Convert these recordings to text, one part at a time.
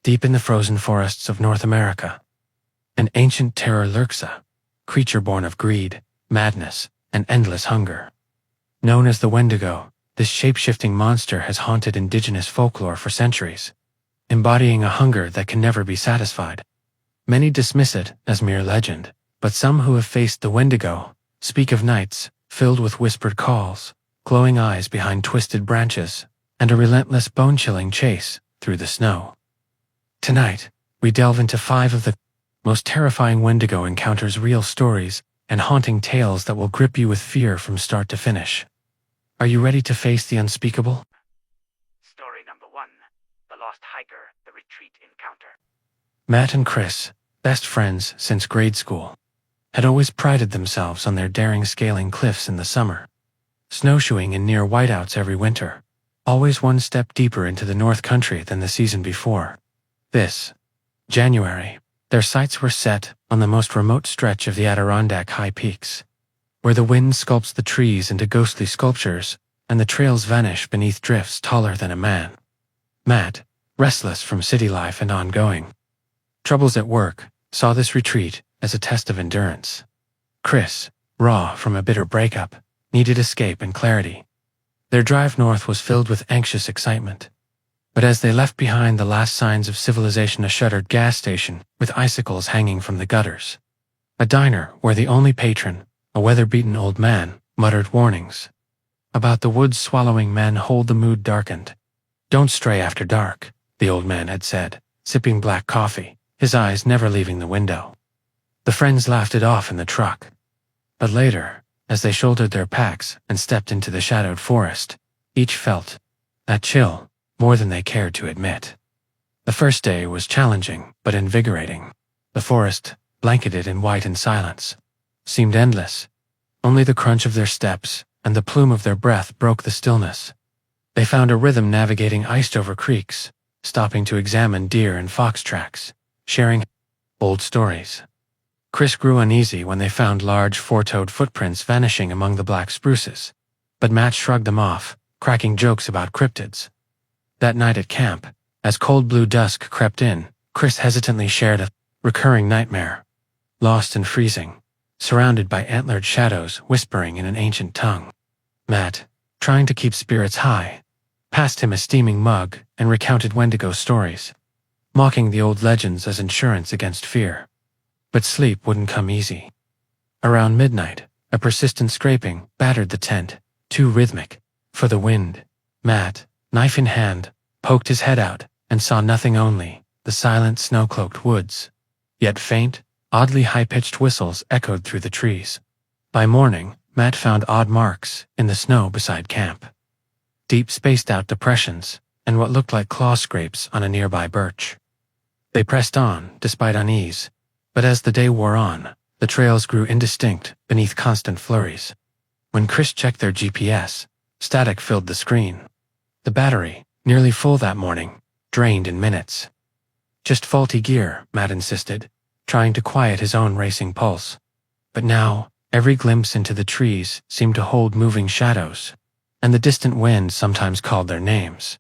Deep in the frozen forests of North America, an ancient terror lurks, a creature born of greed, madness, and endless hunger. Known as the Wendigo, this shape-shifting monster has haunted indigenous folklore for centuries, embodying a hunger that can never be satisfied. Many dismiss it as mere legend, but some who have faced the Wendigo speak of nights filled with whispered calls, glowing eyes behind twisted branches, and a relentless bone-chilling chase through the snow. Tonight, we delve into 5 of the most terrifying Wendigo encounters, real stories, and haunting tales that will grip you with fear from start to finish. Are you ready to face the unspeakable? Story number 1. The Lost Hiker, the Retreat Encounter. Matt and Chris, best friends since grade school, had always prided themselves on their daring scaling cliffs in the summer, snowshoeing in near whiteouts every winter, always one step deeper into the North Country than the season before. This January, their sights were set on the most remote stretch of the Adirondack high peaks, where the wind sculpts the trees into ghostly sculptures and the trails vanish beneath drifts taller than a man. Matt, restless from city life and ongoing troubles at work, saw this retreat as a test of endurance. Chris, raw from a bitter breakup, needed escape and clarity. Their drive north was filled with anxious excitement. But as they left behind the last signs of civilization, a shuttered gas station with icicles hanging from the gutters, a diner where the only patron, a weather-beaten old man, muttered warnings about the woods swallowing men, the mood darkened. "Don't stray after dark," the old man had said, sipping black coffee, his eyes never leaving the window. The friends laughed it off in the truck. But later, as they shouldered their packs and stepped into the shadowed forest, each felt that chill more than they cared to admit. The first day was challenging but invigorating. The forest, blanketed in white and silence, seemed endless. Only the crunch of their steps and the plume of their breath broke the stillness. They found a rhythm navigating iced-over creeks, stopping to examine deer and fox tracks, sharing old stories. Chris grew uneasy when they found large four-toed footprints vanishing among the black spruces, but Matt shrugged them off, cracking jokes about cryptids. That night at camp, as cold blue dusk crept in, Chris hesitantly shared a recurring nightmare. Lost and freezing, surrounded by antlered shadows whispering in an ancient tongue. Matt, trying to keep spirits high, passed him a steaming mug and recounted Wendigo stories, mocking the old legends as insurance against fear. But sleep wouldn't come easy. Around midnight, a persistent scraping battered the tent, too rhythmic for the wind. Matt, knife in hand, poked his head out and saw nothing, only the silent snow-cloaked woods. Yet faint, oddly high-pitched whistles echoed through the trees. By morning, Matt found odd marks in the snow beside camp. Deep spaced-out depressions and what looked like claw scrapes on a nearby birch. They pressed on, despite unease, but as the day wore on, the trails grew indistinct beneath constant flurries. When Chris checked their GPS, static filled the screen. The battery, nearly full that morning, drained in minutes. "Just faulty gear," Matt insisted, trying to quiet his own racing pulse. But now, every glimpse into the trees seemed to hold moving shadows, and the distant wind sometimes called their names.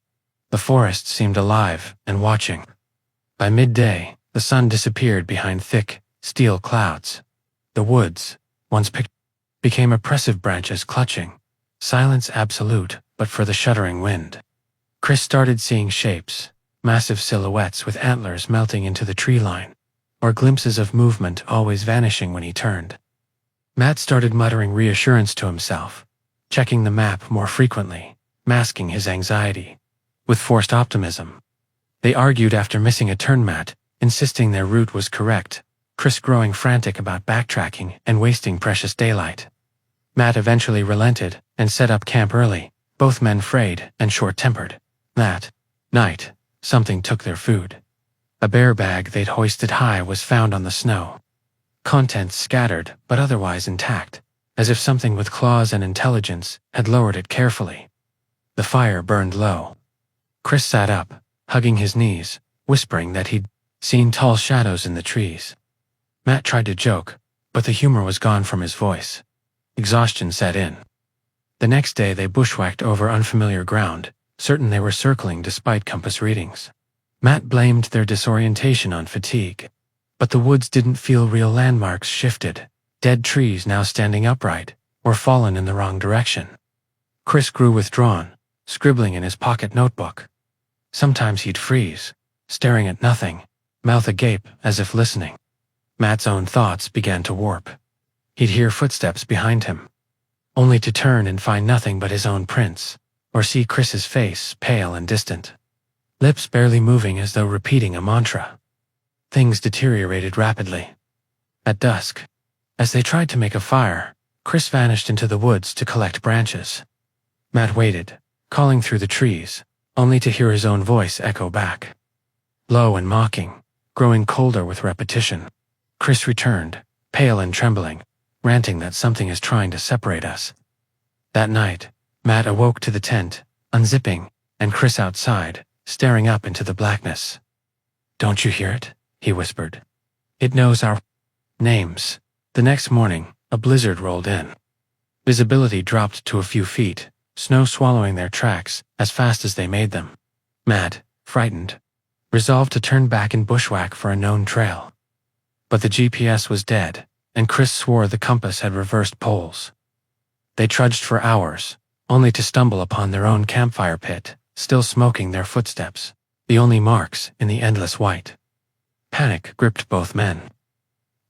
The forest seemed alive and watching. By midday, the sun disappeared behind thick, steel clouds. The woods, once picked, became oppressive, branches clutching, silence absolute but for the shuddering wind. Chris started seeing shapes, massive silhouettes with antlers melting into the tree line, or glimpses of movement always vanishing when he turned. Matt started muttering reassurance to himself, checking the map more frequently, masking his anxiety with forced optimism. They argued after missing a turn, Matt insisting their route was correct, Chris growing frantic about backtracking and wasting precious daylight. Matt eventually relented and set up camp early, both men frayed and short-tempered. That night, something took their food. A bear bag they'd hoisted high was found on the snow. Contents scattered but otherwise intact, as if something with claws and intelligence had lowered it carefully. The fire burned low. Chris sat up, hugging his knees, whispering that he'd seen tall shadows in the trees. Matt tried to joke, but the humor was gone from his voice. Exhaustion set in. The next day they bushwhacked over unfamiliar ground, certain they were circling despite compass readings. Matt blamed their disorientation on fatigue. But the woods didn't feel real. Landmarks shifted. Dead trees now standing upright, or fallen in the wrong direction. Chris grew withdrawn, scribbling in his pocket notebook. Sometimes he'd freeze, staring at nothing, mouth agape as if listening. Matt's own thoughts began to warp. He'd hear footsteps behind him, only to turn and find nothing but his own prints, or see Chris's face, pale and distant, lips barely moving as though repeating a mantra. Things deteriorated rapidly. At dusk, as they tried to make a fire, Chris vanished into the woods to collect branches. Matt waited, calling through the trees, only to hear his own voice echo back. Low and mocking, growing colder with repetition. Chris returned, pale and trembling, ranting that something is trying to separate us. That night, Matt awoke to the tent, unzipping, and Chris outside, staring up into the blackness. "Don't you hear it?" he whispered. "It knows our names." The next morning, a blizzard rolled in. Visibility dropped to a few feet, snow swallowing their tracks as fast as they made them. Matt, frightened, resolved to turn back and bushwhack for a known trail. But the GPS was dead, and Chris swore the compass had reversed poles. They trudged for hours, only to stumble upon their own campfire pit, still smoking their footsteps, the only marks in the endless white. Panic gripped both men.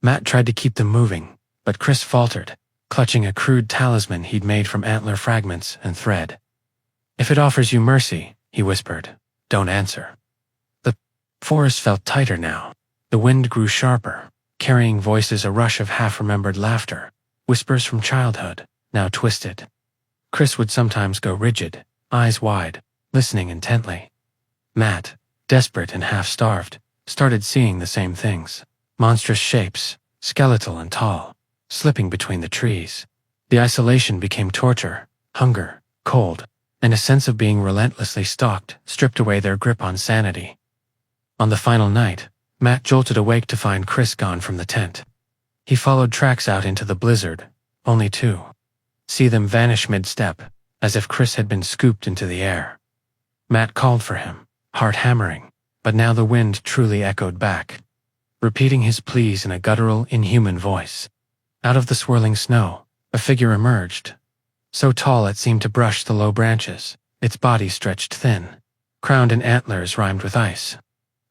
Matt tried to keep them moving, but Chris faltered, clutching a crude talisman he'd made from antler fragments and thread. "If it offers you mercy," he whispered, "don't answer." The forest felt tighter now. The wind grew sharper, carrying voices, a rush of half-remembered laughter, whispers from childhood, now twisted. Chris would sometimes go rigid, eyes wide, listening intently. Matt, desperate and half-starved, started seeing the same things. Monstrous shapes, skeletal and tall, slipping between the trees. The isolation became torture, hunger, cold, and a sense of being relentlessly stalked stripped away their grip on sanity. On the final night, Matt jolted awake to find Chris gone from the tent. He followed tracks out into the blizzard, only to see them vanish mid-step, as if Chris had been scooped into the air. Matt called for him, heart hammering, but now the wind truly echoed back, repeating his pleas in a guttural, inhuman voice. Out of the swirling snow, a figure emerged, so tall it seemed to brush the low branches, its body stretched thin, crowned in antlers rimed with ice,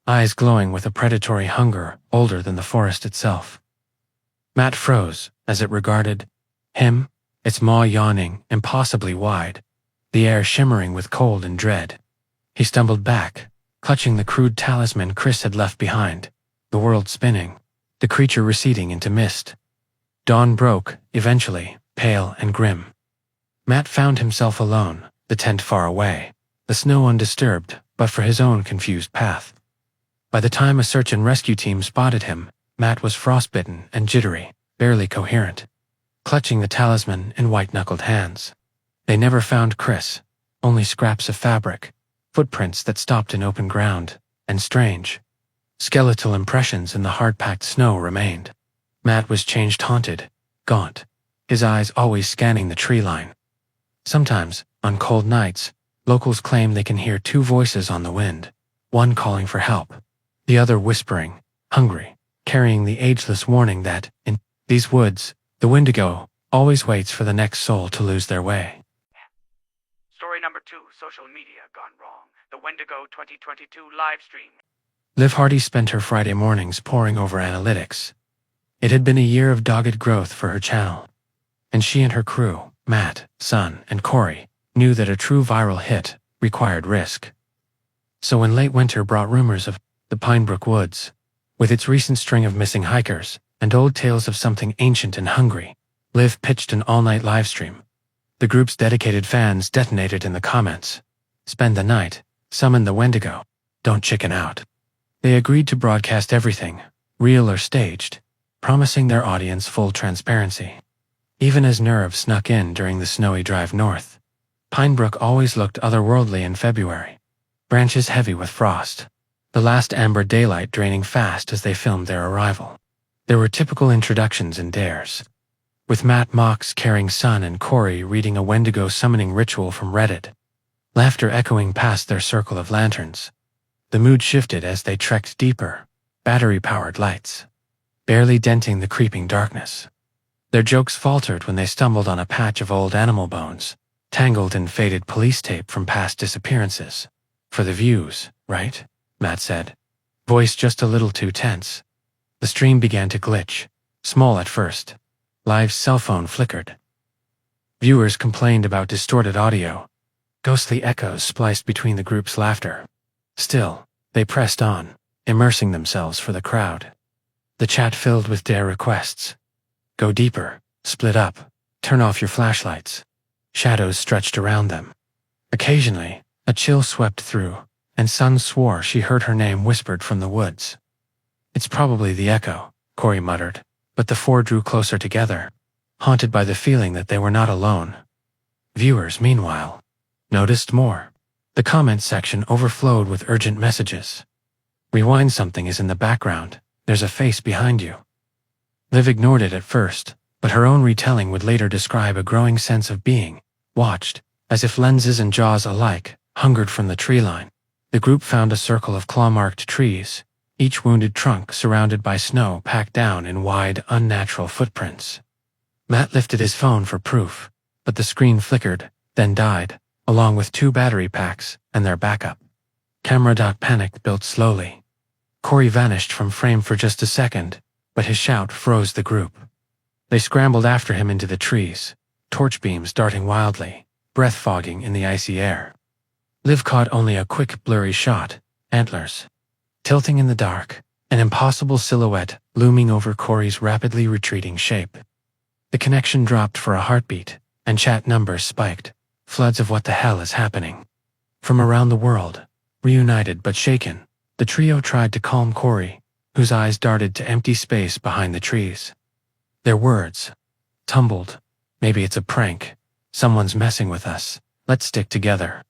eyes glowing with a predatory hunger older than the forest itself. Matt froze as it regarded him, its maw yawning impossibly wide, the air shimmering with cold and dread. He stumbled back, clutching the crude talisman Chris had left behind, the world spinning, the creature receding into mist. Dawn broke, eventually, pale and grim. Matt found himself alone, the tent far away, the snow undisturbed but for his own confused path. By the time a search and rescue team spotted him, Matt was frostbitten and jittery, barely coherent, clutching the talisman in white-knuckled hands. They never found Chris, only scraps of fabric, footprints that stopped in open ground, and strange, skeletal impressions in the hard-packed snow remained. Matt was changed, haunted, gaunt, his eyes always scanning the tree line. Sometimes, on cold nights, locals claim they can hear two voices on the wind, one calling for help, the other whispering, hungry, carrying the ageless warning that, in these woods, the Wendigo always waits for the next soul to lose their way. Story number 2, social media gone wrong. The Wendigo 2022 Livestream. Liv Hardy spent her Friday mornings poring over analytics. It had been a year of dogged growth for her channel, and she and her crew, Matt, Sun, and Corey, knew that a true viral hit required risk. So when late winter brought rumors of the Pinebrook Woods, with its recent string of missing hikers and old tales of something ancient and hungry, Liv pitched an all-night livestream. The group's dedicated fans detonated in the comments. "Spend the night, summon the Wendigo, don't chicken out." They agreed to broadcast everything, real or staged, promising their audience full transparency. Even as nerves snuck in during the snowy drive north, Pinebrook always looked otherworldly in February, branches heavy with frost, the last amber daylight draining fast as they filmed their arrival. There were typical introductions and dares, with Matt Mox carrying Sun and Corey reading a Wendigo summoning ritual from Reddit, laughter echoing past their circle of lanterns. The mood shifted as they trekked deeper, battery-powered lights, barely denting the creeping darkness. Their jokes faltered when they stumbled on a patch of old animal bones, tangled in faded police tape from past disappearances. For the views, right? Matt said, voice just a little too tense. The stream began to glitch, small at first. Live's cell phone flickered. Viewers complained about distorted audio, ghostly echoes spliced between the group's laughter. Still, they pressed on, immersing themselves for the crowd. The chat filled with dare requests. Go deeper, split up, turn off your flashlights. Shadows stretched around them. Occasionally, a chill swept through, and Sun swore she heard her name whispered from the woods. It's probably the echo, Corey muttered, but the four drew closer together, haunted by the feeling that they were not alone. Viewers, meanwhile, noticed more. The comment section overflowed with urgent messages. Rewind, something is in the background, there's a face behind you. Liv ignored it at first, but her own retelling would later describe a growing sense of being watched, as if lenses and jaws alike hungered from the tree line. The group found a circle of claw-marked trees, each wounded trunk surrounded by snow packed down in wide, unnatural footprints. Matt lifted his phone for proof, but the screen flickered, then died, along with 2 battery packs and their backup. Camera. Panic built slowly. Corey vanished from frame for just a second, but his shout froze the group. They scrambled after him into the trees, torch beams darting wildly, breath fogging in the icy air. Liv caught only a quick, blurry shot, antlers tilting in the dark, an impossible silhouette looming over Corey's rapidly retreating shape. The connection dropped for a heartbeat, and chat numbers spiked, floods of what the hell is happening. From around the world, reunited but shaken, the trio tried to calm Corey, whose eyes darted to empty space behind the trees. Their words tumbled. Maybe it's a prank. Someone's messing with us. Let's stick together.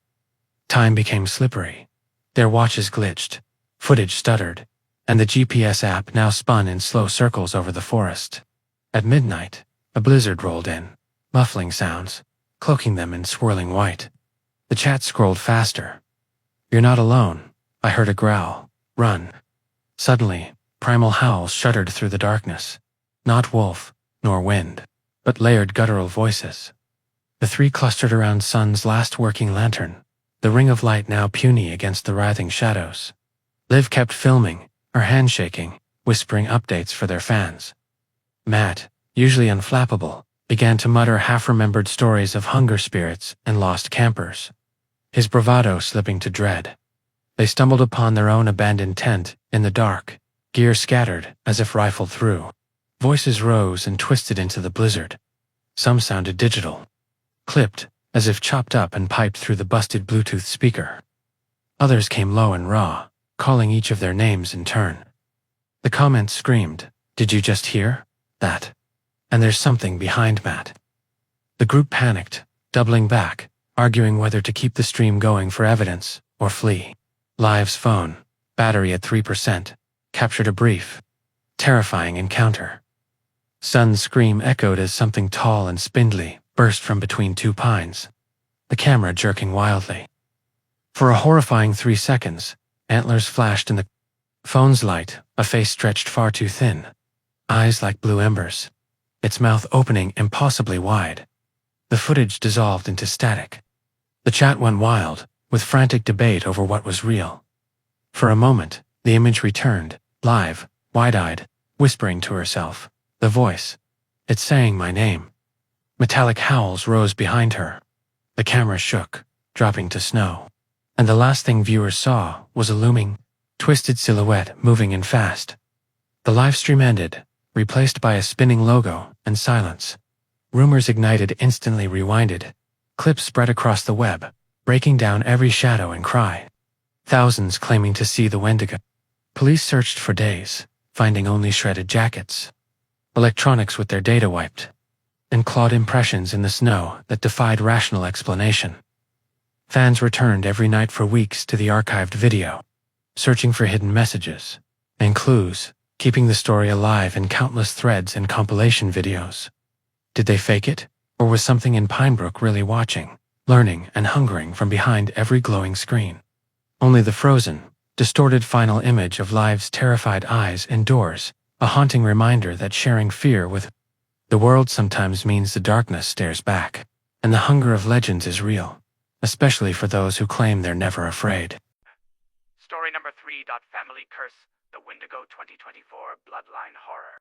Time became slippery. Their watches glitched. Footage stuttered, and the GPS app now spun in slow circles over the forest. At midnight, a blizzard rolled in, muffling sounds, cloaking them in swirling white. The chat scrolled faster. You're not alone. I heard a growl. Run. Suddenly, primal howls shuddered through the darkness. Not wolf, nor wind, but layered guttural voices. The 3 clustered around Sun's last working lantern, the ring of light now puny against the writhing shadows. Liv kept filming, her hand shaking, whispering updates for their fans. Matt, usually unflappable, began to mutter half-remembered stories of hunger spirits and lost campers, his bravado slipping to dread. They stumbled upon their own abandoned tent in the dark, gear scattered as if rifled through. Voices rose and twisted into the blizzard. Some sounded digital, clipped, as if chopped up and piped through the busted Bluetooth speaker. Others came low and raw, calling each of their names in turn. The comments screamed, "Did you just hear that? And there's something behind Matt." The group panicked, doubling back, arguing whether to keep the stream going for evidence or flee. Live's phone, battery at 3%, captured a brief, terrifying encounter. Sun's scream echoed as something tall and spindly burst from between 2 pines, the camera jerking wildly. For a horrifying 3 seconds, antlers flashed in the phone's light, a face stretched far too thin, eyes like blue embers, its mouth opening impossibly wide. The footage dissolved into static. The chat went wild, with frantic debate over what was real. For a moment, the image returned, live, wide-eyed, whispering to herself. The voice. It's saying my name. Metallic howls rose behind her. The camera shook, dropping to snow. And the last thing viewers saw was a looming, twisted silhouette moving in fast. The livestream ended, replaced by a spinning logo and silence. Rumors ignited, instantly rewinded. Clips spread across the web, breaking down every shadow and cry. Thousands claiming to see the Wendigo. Police searched for days, finding only shredded jackets, electronics with their data wiped, and clawed impressions in the snow that defied rational explanation. Fans returned every night for weeks to the archived video, searching for hidden messages and clues, keeping the story alive in countless threads and compilation videos. Did they fake it, or was something in Pinebrook really watching, learning and hungering from behind every glowing screen? Only the frozen, distorted final image of Live's terrified eyes and doors, a haunting reminder that sharing fear with the world sometimes means the darkness stares back, and the hunger of legends is real, especially for those who claim they're never afraid. Story number 3. Family Curse, the Wendigo 2024 Bloodline Horror.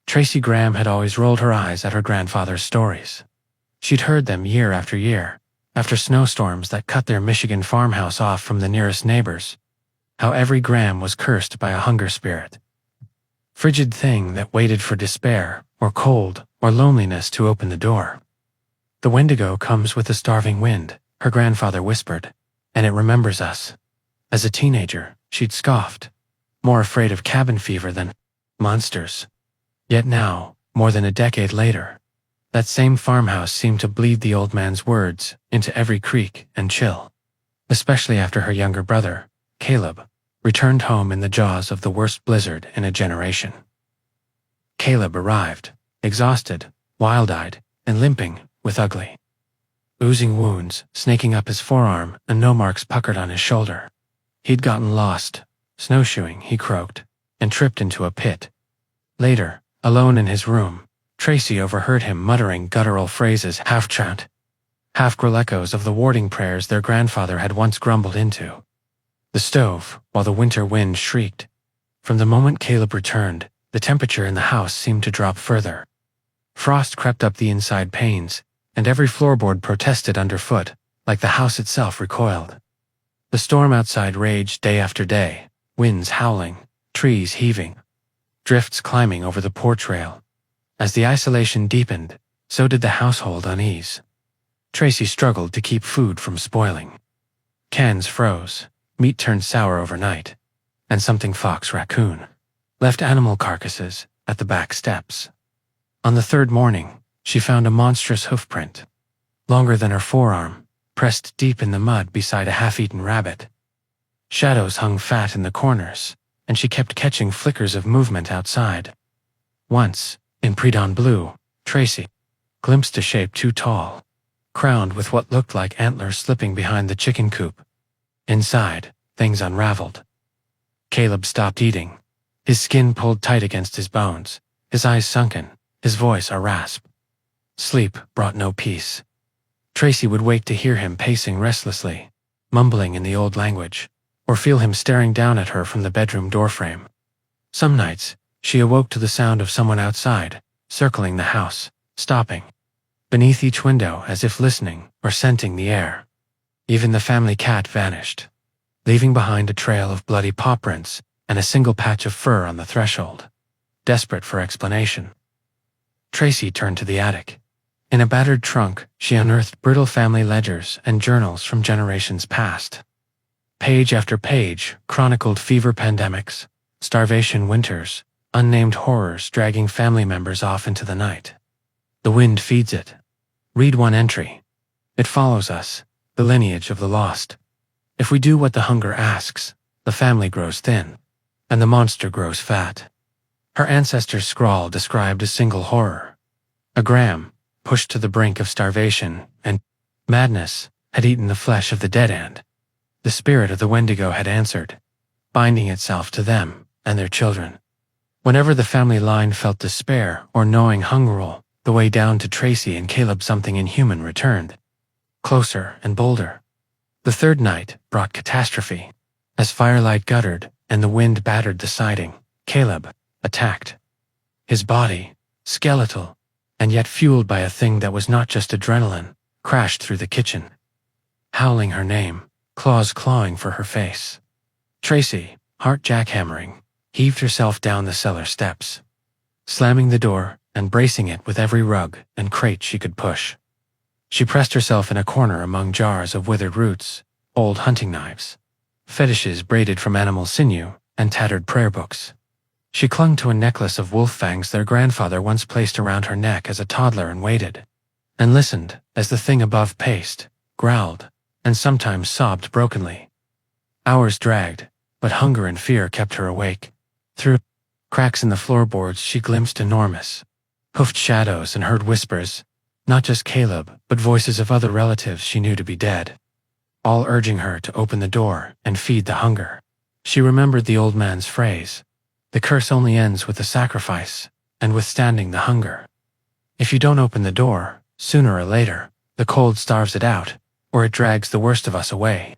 Tracy Graham had always rolled her eyes at her grandfather's stories. She'd heard them year after year, after snowstorms that cut their Michigan farmhouse off from the nearest neighbors, how every Graham was cursed by a hunger spirit. Frigid thing that waited for despair, or cold, or loneliness to open the door. The Wendigo comes with the starving wind, her grandfather whispered, and it remembers us. As a teenager, she'd scoffed, more afraid of cabin fever than monsters. Yet now, more than a decade later, that same farmhouse seemed to bleed the old man's words into every creak and chill, especially after her younger brother, Caleb, returned home in the jaws of the worst blizzard in a generation. Caleb arrived, exhausted, wild-eyed, and limping with ugly, oozing wounds snaking up his forearm and no marks puckered on his shoulder. He'd gotten lost, snowshoeing, he croaked, and tripped into a pit. Later, alone in his room, Tracy overheard him muttering guttural phrases half-chant, half-growl echoes of the warding prayers their grandfather had once grumbled into. The stove, while the winter wind shrieked. From the moment Caleb returned, the temperature in the house seemed to drop further. Frost crept up the inside panes, and every floorboard protested underfoot, like the house itself recoiled. The storm outside raged day after day, winds howling, trees heaving, drifts climbing over the porch rail. As the isolation deepened, so did the household unease. Tracy struggled to keep food from spoiling. Cans froze, meat turned sour overnight, and something fox raccoon left animal carcasses at the back steps. On the third morning, she found a monstrous hoofprint, longer than her forearm, pressed deep in the mud beside a half-eaten rabbit. Shadows hung fat in the corners, and she kept catching flickers of movement outside. Once, in pre-dawn blue, Tracy glimpsed a shape too tall, crowned with what looked like antlers slipping behind the chicken coop. Inside, things unraveled. Caleb stopped eating, his skin pulled tight against his bones, his eyes sunken, his voice a rasp. Sleep brought no peace. Tracy would wake to hear him pacing restlessly, mumbling in the old language, or feel him staring down at her from the bedroom doorframe. Some nights, she awoke to the sound of someone outside, circling the house, stopping beneath each window as if listening or scenting the air. Even the family cat vanished, leaving behind a trail of bloody paw prints and a single patch of fur on the threshold. Desperate for explanation, Tracy turned to the attic. In a battered trunk, she unearthed brittle family ledgers and journals from generations past. Page after page chronicled fever pandemics, starvation winters, unnamed horrors dragging family members off into the night. The wind feeds it. Read one entry. It follows us, the lineage of the lost. If we do what the hunger asks, the family grows thin, and the monster grows fat. Her ancestors' scrawl described a single horror. A Graham, pushed to the brink of starvation and madness, had eaten the flesh of the dead ant. The spirit of the Wendigo had answered, binding itself to them and their children. Whenever the family line felt despair or gnawing hunger, the way down to Tracy and Caleb something inhuman returned, closer and bolder. The third night brought catastrophe. As firelight guttered and the wind battered the siding, Caleb attacked. His body, skeletal, and yet fueled by a thing that was not just adrenaline, crashed through the kitchen, howling her name, claws clawing for her face. Tracy, heart jackhammering, heaved herself down the cellar steps, slamming the door and bracing it with every rug and crate she could push. She pressed herself in a corner among jars of withered roots, old hunting knives, fetishes braided from animal sinew, and tattered prayer books. She clung to a necklace of wolf fangs their grandfather once placed around her neck as a toddler and waited, and listened as the thing above paced, growled, and sometimes sobbed brokenly. Hours dragged, but hunger and fear kept her awake. Through cracks in the floorboards she glimpsed enormous, hoofed shadows and heard whispers, not just Caleb, but voices of other relatives she knew to be dead, all urging her to open the door and feed the hunger. She remembered the old man's phrase, "The curse only ends with the sacrifice, and withstanding the hunger." If you don't open the door, sooner or later, the cold starves it out, or it drags the worst of us away.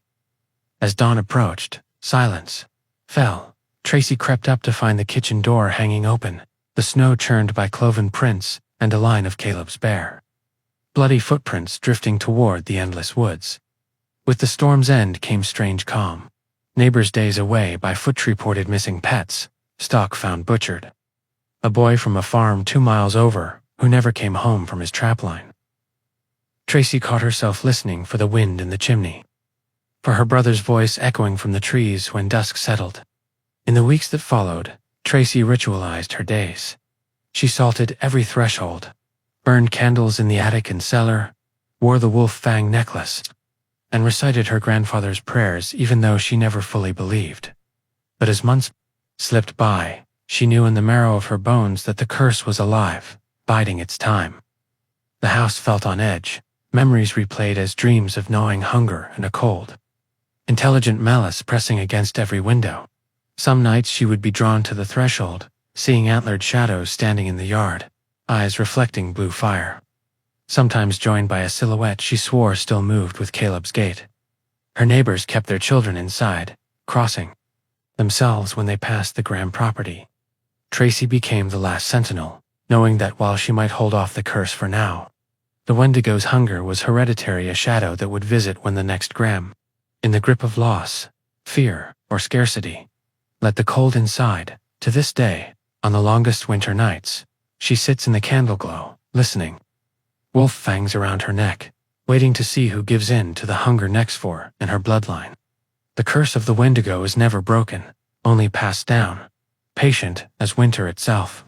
As dawn approached, silence fell. Tracy crept up to find the kitchen door hanging open, the snow churned by cloven prints, and a line of Caleb's bare, bloody footprints drifting toward the endless woods. With the storm's end came strange calm. Neighbors' days away by foot reported missing pets, stock found butchered. A boy from a farm 2 miles over who never came home from his trapline. Tracy caught herself listening for the wind in the chimney, for her brother's voice echoing from the trees when dusk settled. In the weeks that followed, Tracy ritualized her days. She salted every threshold, burned candles in the attic and cellar, wore the wolf fang necklace, and recited her grandfather's prayers even though she never fully believed. But as months slipped by, she knew in the marrow of her bones that the curse was alive, biding its time. The house felt on edge, memories replayed as dreams of gnawing hunger and a cold, intelligent malice pressing against every window. Some nights she would be drawn to the threshold, seeing antlered shadows standing in the yard, eyes reflecting blue fire. Sometimes joined by a silhouette she swore still moved with Caleb's gait. Her neighbors kept their children inside, crossing themselves when they passed the Graham property. Tracy became the last sentinel, knowing that while she might hold off the curse for now, the Wendigo's hunger was hereditary, a shadow that would visit when the next Graham, in the grip of loss, fear, or scarcity, let the cold inside. To this day, on the longest winter nights, she sits in the candle glow, listening, wolf fangs around her neck, waiting to see who gives in to the hunger next for in her bloodline. The curse of the Wendigo is never broken, only passed down, patient as winter itself.